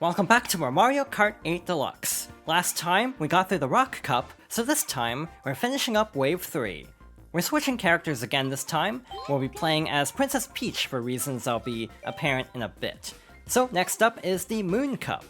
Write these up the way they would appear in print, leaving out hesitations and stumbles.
Welcome back to more Mario Kart 8 Deluxe. Last time, we got through the Rock Cup, so this time, we're finishing up Wave 3. We're switching characters again this time. We'll be playing as Princess Peach for reasons that'll be apparent in a bit. So next up is the Moon Cup.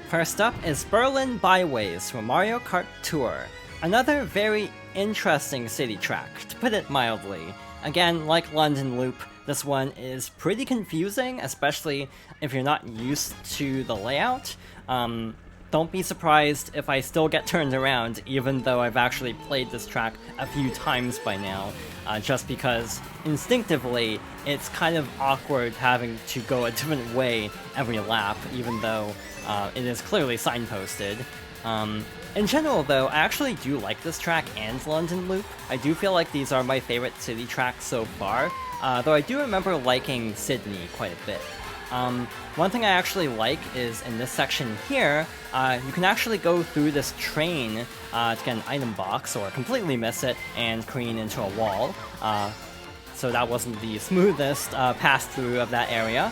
First up is Berlin Byways from Mario Kart Tour. Another very interesting city track, to put it mildly. Again, like London Loop, this one is pretty confusing, especially if you're not used to the layout. Don't be surprised if I still get turned around, even though I've actually played this track a few times by now, just because instinctively it's kind of awkward having to go a different way every lap, even though it is clearly signposted. In general, though, I actually do like this track and London Loop. I do feel like these are my favorite city tracks so far, though I do remember liking Sydney quite a bit. One thing I actually like is in this section here, you can actually go through this train to get an item box, or completely miss it and careen into a wall. So that wasn't the smoothest pass-through of that area.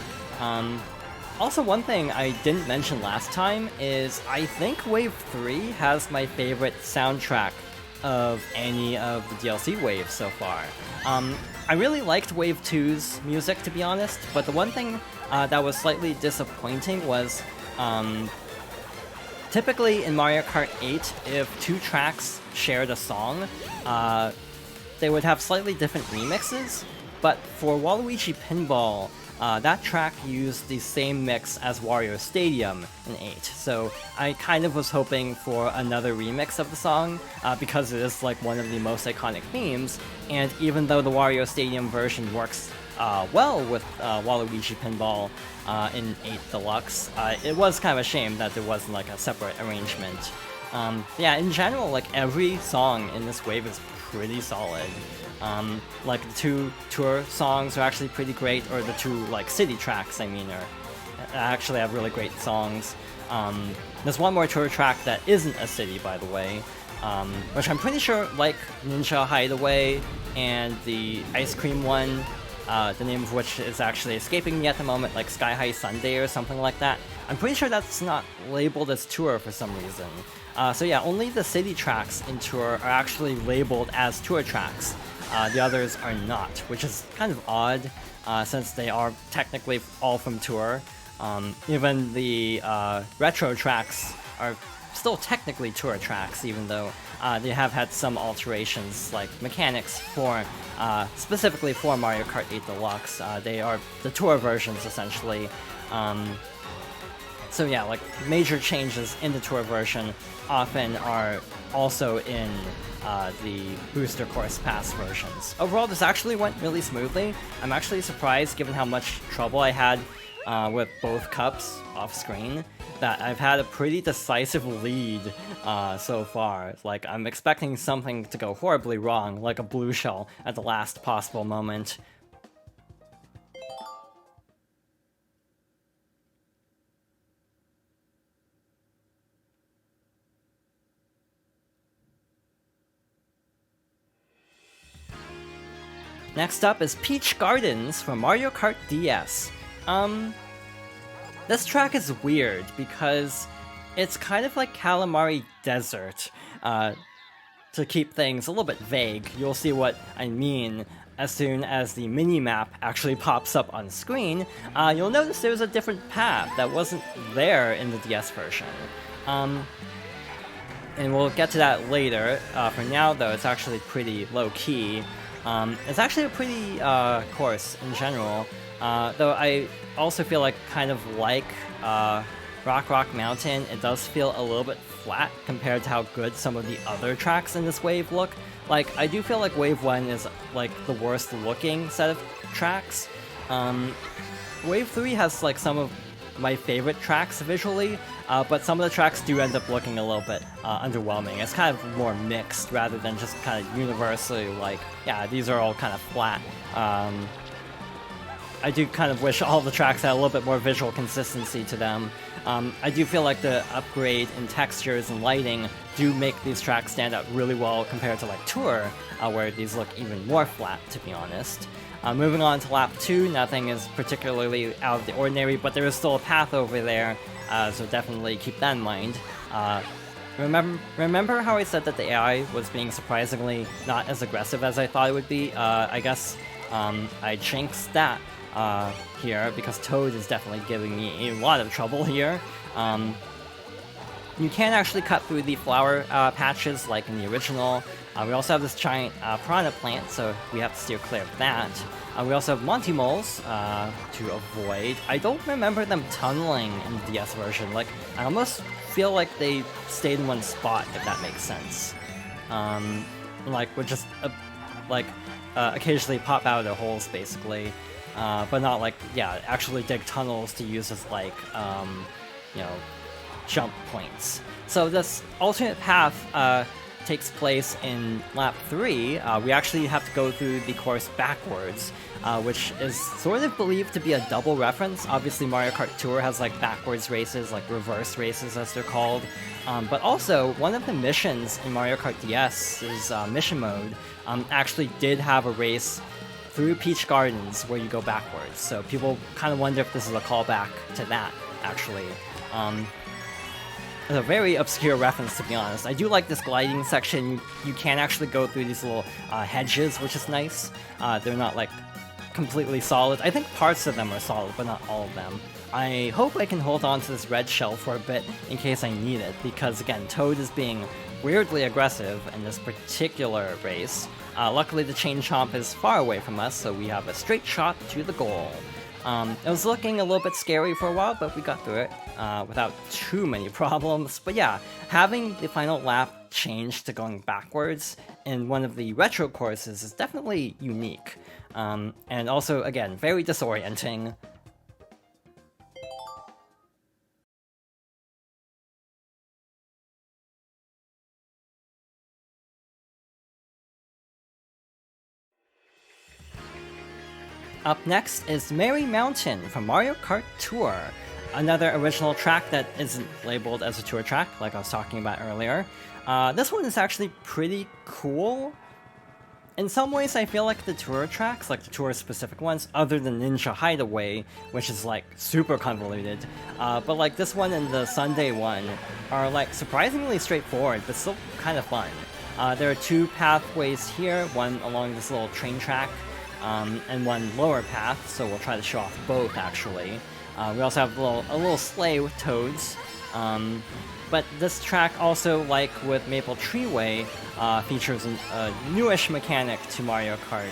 Also, one thing I didn't mention last time is I think Wave 3 has my favorite soundtrack of any of the DLC waves so far. I really liked Wave 2's music, to be honest, but the one thing that was slightly disappointing was typically in Mario Kart 8, if two tracks shared a song, they would have slightly different remixes, but for Waluigi Pinball, that track used the same mix as Wario Stadium in 8, so I kind of was hoping for another remix of the song, because it is like one of the most iconic themes, and even though the Wario Stadium version works well with Waluigi Pinball in 8 Deluxe, it was kind of a shame that there wasn't like a separate arrangement. Yeah, in general, like every song in this wave is pretty solid. Like the two tour songs are actually pretty great, or the two like city tracks, I mean, actually have really great songs. There's one more tour track that isn't a city, by the way, which I'm pretty sure, like Ninja Hideaway and the ice cream one, the name of which is actually escaping me at the moment, like Sky High Sunday or something like that. I'm pretty sure that's not labeled as tour for some reason. So yeah, only the city tracks in tour are actually labeled as tour tracks. The others are not, which is kind of odd, since they are technically all from tour. Even the retro tracks are still technically tour tracks, even though they have had some alterations, like mechanics for specifically for Mario Kart 8 Deluxe. They are the tour versions, essentially. So yeah, like major changes in the tour version often are also in the Booster Course Pass versions. Overall, this actually went really smoothly. I'm actually surprised, given how much trouble I had with both cups off-screen, that I've had a pretty decisive lead so far. Like, I'm expecting something to go horribly wrong, like a blue shell at the last possible moment. Next up is Peach Gardens from Mario Kart DS. This track is weird because it's kind of like Calamari Desert. To keep things a little bit vague, you'll see what I mean as soon as the mini-map actually pops up on screen. You'll notice there's a different path that wasn't there in the DS version. And we'll get to that later. For now, though, it's actually pretty low-key. It's actually a pretty course in general, though I also feel like kind of like Rock Mountain, it does feel a little bit flat compared to how good some of the other tracks in this wave look. Like, I do feel like Wave 1 is like the worst looking set of tracks. Wave 3 has like some of my favorite tracks visually, but some of the tracks do end up looking a little bit underwhelming. It's kind of more mixed rather than just kind of universally like, yeah, these are all kind of flat. I do kind of wish all the tracks had a little bit more visual consistency to them. I do feel like the upgrade in textures and lighting do make these tracks stand out really well compared to like Tour, where these look even more flat, to be honest. Moving on to lap 2, nothing is particularly out of the ordinary, but there is still a path over there, so definitely keep that in mind. Remember how I said that the AI was being surprisingly not as aggressive as I thought it would be? I guess I jinxed that here, because Toad is definitely giving me a lot of trouble here. You can actually cut through the flower patches like in the original. We also have this giant piranha plant, so we have to steer clear of that. We also have Monty Moles to avoid. I don't remember them tunneling in the DS version. Like, I almost feel like they stayed in one spot, if that makes sense. Like, would just occasionally pop out of their holes, basically. But not like, yeah, actually dig tunnels to use as like, you know, jump points. So this alternate path takes place in lap 3. We actually have to go through the course backwards, which is sort of believed to be a double reference. Obviously Mario Kart Tour has like backwards races, like reverse races as they're called. But also, one of the missions in Mario Kart DS's mission mode actually did have a race through Peach Gardens where you go backwards. So people kind of wonder if this is a callback to that, actually. It's a very obscure reference, to be honest. I do like this gliding section. You can actually go through these little hedges, which is nice. They're not like completely solid. I think parts of them are solid, but not all of them. I hope I can hold on to this red shell for a bit in case I need it, because again, Toad is being weirdly aggressive in this particular race. Luckily the chain chomp is far away from us, so we have a straight shot to the goal. It was looking a little bit scary for a while, but we got through it without too many problems. But yeah, having the final lap change to going backwards in one of the retro courses is definitely unique. And also, again, very disorienting. Up next is Merry Mountain from Mario Kart Tour, another original track that isn't labeled as a tour track, like I was talking about earlier. This one is actually pretty cool. In some ways, I feel like the tour tracks, like the tour-specific ones, other than Ninja Hideaway, which is like super convoluted, but like this one and the Sunday one are like surprisingly straightforward, but still kind of fun. There are two pathways here, one along this little train track, and one lower path, so we'll try to show off both, actually. We also have a little sleigh with toads, but this track also, like with Maple Treeway, features a newish mechanic to Mario Kart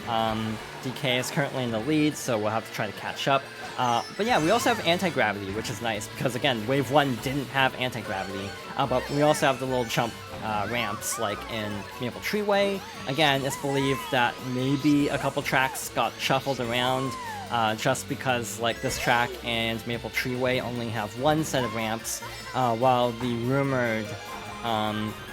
8. DK is currently in the lead, so we'll have to try to catch up. But yeah, we also have anti-gravity, which is nice, because again, Wave 1 didn't have anti-gravity, but we also have the little jump ramps like in Maple Treeway. Again, it's believed that maybe a couple tracks got shuffled around just because like this track and Maple Treeway only have one set of ramps, while the rumored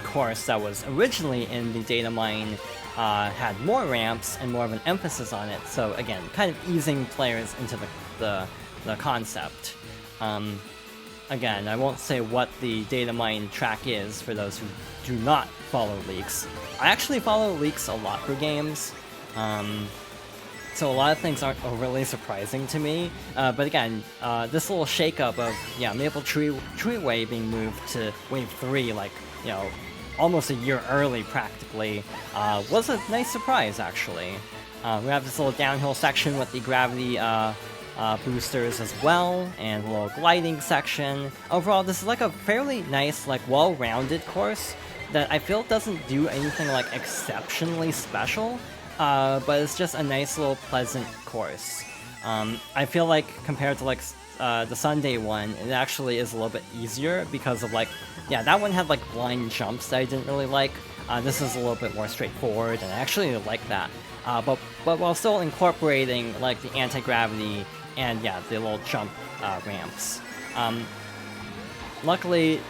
course that was originally in the data mine had more ramps and more of an emphasis on it, so again, kind of easing players into the concept. Again, I won't say what the data mine track is for those who do not follow leaks. I actually follow leaks a lot for games, so a lot of things aren't overly surprising to me. But again, this little shakeup of Maple Treeway being moved to Wave 3, like, you know, almost a year early practically, was a nice surprise, actually. We have this little downhill section with the gravity boosters as well, and a little gliding section. Overall, this is like a fairly nice, like well-rounded course that I feel doesn't do anything like exceptionally special, but it's just a nice little pleasant course. I feel like compared to like the Sunday one, it actually is a little bit easier because of like, that one had like blind jumps that I didn't really like. This is a little bit more straightforward, and I actually like that. But while still incorporating like the anti-gravity and the little jump ramps. Luckily,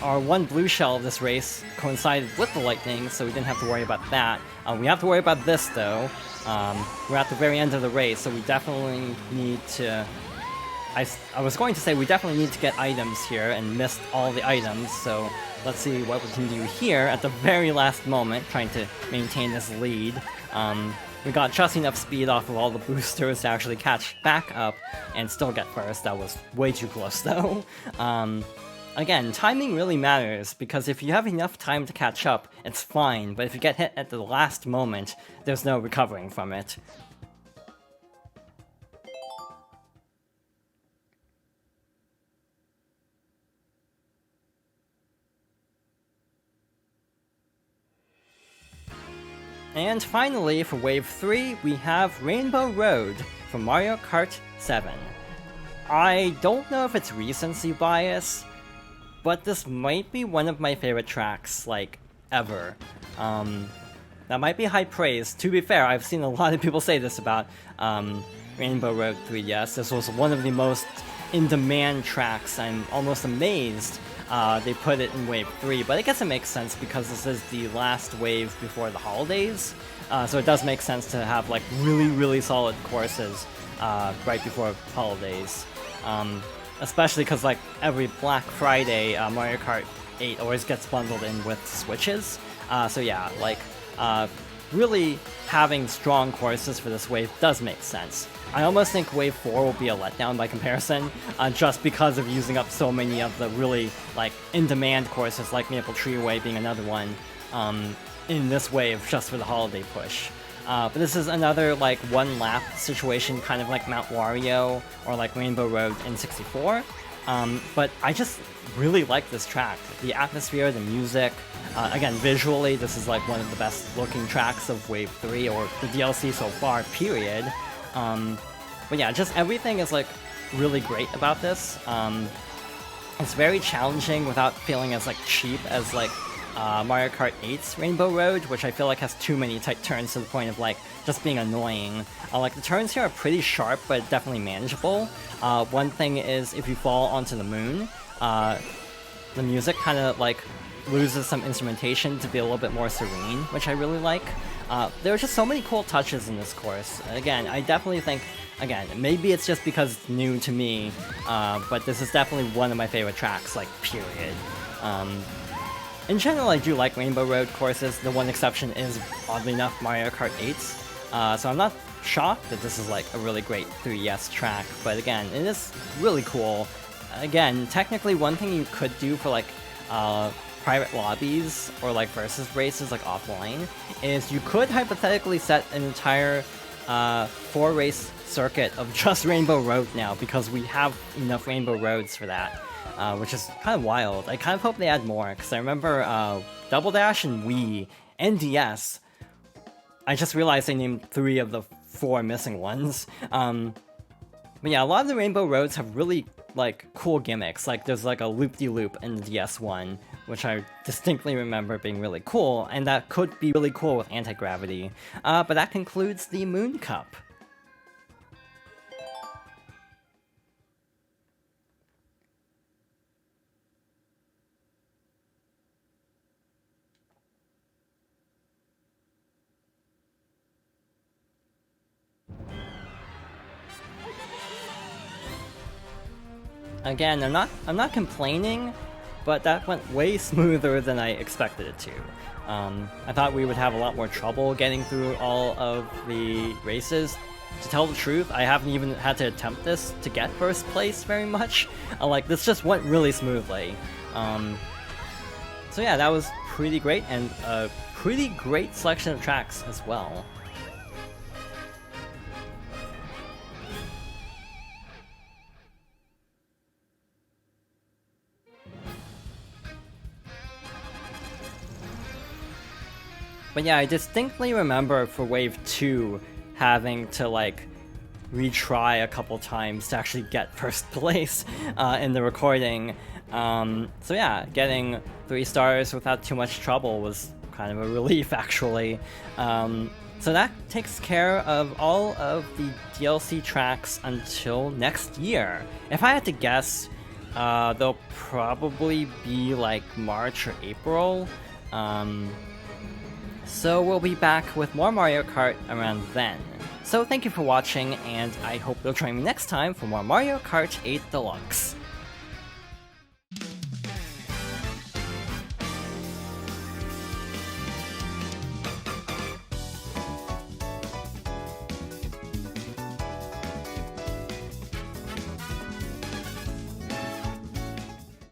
our one blue shell of this race coincided with the lightning, so we didn't have to worry about that. We have to worry about this, though. We're at the very end of the race, so we definitely need to... I was going to say we definitely need to get items here and missed all the items, so let's see what we can do here at the very last moment, trying to maintain this lead. We got just enough speed off of all the boosters to actually catch back up and still get first. That was way too close, though. Again, timing really matters, because if you have enough time to catch up, it's fine, but if you get hit at the last moment, there's no recovering from it. And finally, for Wave 3, we have Rainbow Road from Mario Kart 7. I don't know if it's recency bias, but this might be one of my favorite tracks, like, ever. That might be high praise. To be fair, I've seen a lot of people say this about Rainbow Road 3DS. This was one of the most in-demand tracks. I'm almost amazed they put it in Wave 3, but I guess it makes sense because this is the last wave before the holidays, so it does make sense to have like really solid courses right before holidays, especially because like every Black Friday Mario Kart 8 always gets bundled in with Switches, so yeah, like really having strong courses for this wave does make sense. I almost think Wave 4 will be a letdown by comparison, just because of using up so many of the really, like, in-demand courses, like Maple Tree Way being another one, in this wave just for the holiday push. But this is another, like, one-lap situation, kind of like Mount Wario or like Rainbow Road in 64. But I just really like this track. The atmosphere, the music, again, visually, this is like one of the best-looking tracks of Wave 3, or the DLC so far, period. But yeah, just everything is like really great about this. It's very challenging without feeling as like cheap as like Mario Kart 8's Rainbow Road, which I feel like has too many tight turns to the point of like just being annoying. Like the turns here are pretty sharp, but definitely manageable. One thing is if you fall onto the moon, the music kind of like loses some instrumentation to be a little bit more serene, which I really like. There are just so many cool touches in this course. Again, I definitely think, again, maybe it's just because it's new to me, but this is definitely one of my favorite tracks, like, period. In general, I do like Rainbow Road courses. The one exception is, oddly enough, Mario Kart 8's. So I'm not shocked that this is, like, a really great 3DS track, but again, it is really cool. Again, technically, one thing you could do for, like, private lobbies or like versus races like offline is you could hypothetically set an entire 4-race circuit of just Rainbow Road now, because we have enough Rainbow Roads for that, which is kind of wild. I kind of hope they add more, because I remember Double Dash and Wii and DS, I just realized they named 3 of the 4 missing ones. But yeah, a lot of the Rainbow Roads have really like cool gimmicks. Like there's like a loop-de-loop in the DS one, which I distinctly remember being really cool, and that could be really cool with anti-gravity. But that concludes the Moon Cup. Again, I'm not complaining, but that went way smoother than I expected it to. I thought we would have a lot more trouble getting through all of the races. To tell the truth, I haven't even had to attempt this to get first place very much. Like, this just went really smoothly. So yeah, that was pretty great, and a pretty great selection of tracks as well. But yeah, I distinctly remember for Wave 2 having to, like, retry a couple times to actually get first place in the recording. So yeah, getting 3 stars without too much trouble was kind of a relief, actually. So that takes care of all of the DLC tracks until next year. If I had to guess, They'll probably be like March or April. So we'll be back with more Mario Kart around then. So thank you for watching, and I hope you'll join me next time for more Mario Kart 8 Deluxe.